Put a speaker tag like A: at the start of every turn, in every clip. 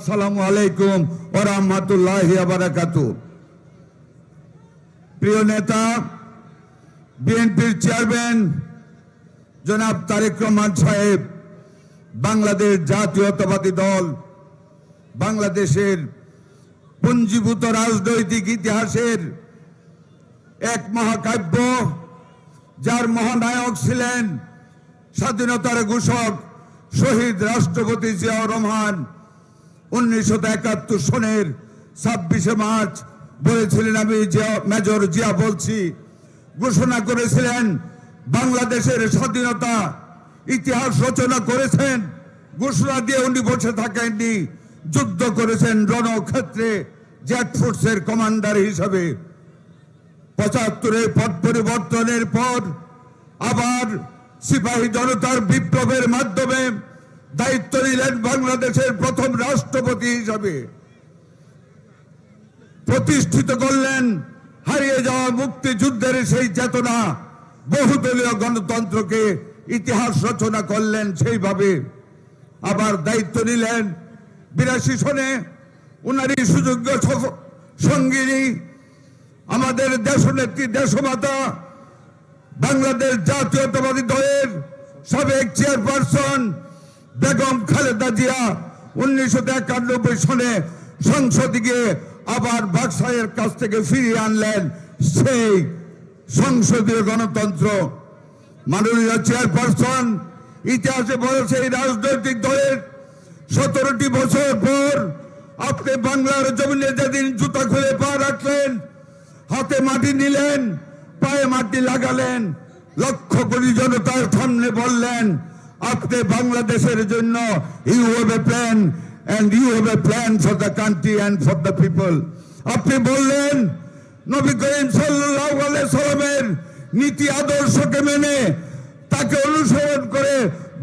A: আসসালামু আলাইকুম ওয়া রাহমাতুল্লাহি ওয়া বারাকাতুহু। প্রিয় নেতা, বিএনপির চেয়ারম্যান জনাব তারেক রহমান সাহেব বাংলাদেশ জাতীয়তাবাদী দল বাংলাদেশের পুঞ্জীভূত রাজনৈতিক ইতিহাসের এক মহাকাব্য, যার মহানায়ক ছিলেন স্বাধীনতার ঘোষক শহীদ রাষ্ট্রপতি জিয়াউর রহমান। 1971 সনের 26শে মার্চ বলেছিলেন, আমি মেজর জিয়া বলছি, ঘোষণা করেছিলেন বাংলাদেশের স্বাধীনতা। ইতিহাস রচনা করেছেন, ঘোষণা দিয়ে উনি বসে থাকেননি, যুদ্ধ করেছেন রণক্ষেত্রে জেট ফোর্সের কমান্ডার হিসাবে। 75-এর পট পরিবর্তনের পর আবার সিপাহী জনতার বিপ্লবের মাধ্যমে দায়িত্ব নিলেন বাংলাদেশের প্রথম রাষ্ট্রপতি হিসাবে। প্রতিষ্ঠিত করলেন হারিয়ে যাওয়া মুক্তিযুদ্ধের সেই চেতনা, বহুদলীয় গণতন্ত্রকে ইতিহাস রচনা করলেন সেইভাবে। আবার দায়িত্ব নিলেন 82 সনে উনারই সুযোগ্য সঙ্গিনী, আমাদের দেশনেত্রী দেশমাতা, বাংলাদেশ জাতীয়তাবাদী দলের সাবেক চেয়ারপারসন বেগম খালেদা জিয়া 1991 সনে সংসদে গিয়ে আবার বাকশাহের কাছ থেকে ফিরিয়ে আনলেন সেই সংসদীয় গণতন্ত্র। মাননীয় চেয়ারপারসন ইতিহাসে বলেছে, এই রাজনৈতিক দলের 17টি বছর পর আপনি বাংলার জমিনে যেদিন জুতা খুলে পা রাখলেন, হাতে মাটি নিলেন, পায়ে মাটি লাগালেন, লক্ষ কোটি জনতার সামনে বললেন, আপনি বাংলাদেশের জন্য you have a plan and you have a plan for the country and for the people. আপনি বললেন নবী করিম সাল্লাল্লাহু আলাইহি সাল্লামের নীতি আদর্শকে মেনে তাকে অনুসরণ করে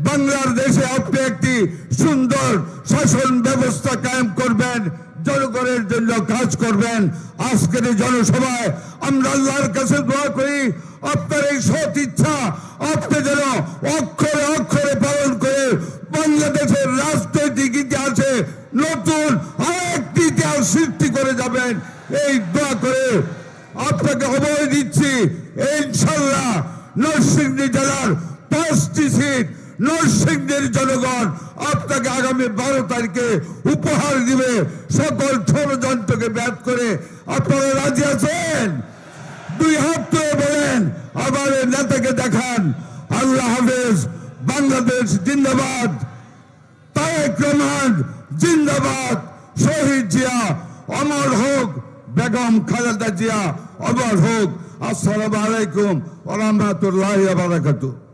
A: বাংলার দেশে আপনি একটি সুন্দর শাসন ব্যবস্থা কায়েম করবেন, জনগণের জন্য কাজ করবেন। আজকের এই জনসভায় আমরা আল্লাহর কাছে দোয়া করি, আপনার এই সৎ ইচ্ছা আপনি যেন অক্ষরে অক্ষরে পালন করে বাংলাদেশের রাজনৈতিক ইতিহাসে নতুন আরেকটি ইতিহাস সৃষ্টি করে যাবেন, এই দোয়া করে আপনাকে অভয় দিচ্ছি। ইনশাআল্লাহ নরসিংদী জেলার 5টি সিট নরসিংদীর জনগণ আপনাকে আগামী 12 তারিখে উপহার দিবে, সকল ষড়যন্ত্রকে ব্যাট করে। আপনারা রাজি আছেন? 2 হাত তুলে বলেন, আবার নেতাকে দেখান। আল্লাহ হাফেজ। বাংলাদেশ জিন্দাবাদ, তারেক রহমান জিন্দাবাদ, শহীদ জিয়া অমর হোক, বেগম খালেদা জিয়া অমর হোক। আসসালামু আলাইকুম ওয়া রাহমাতুল্লাহি ওয়া বারাকাতুহু।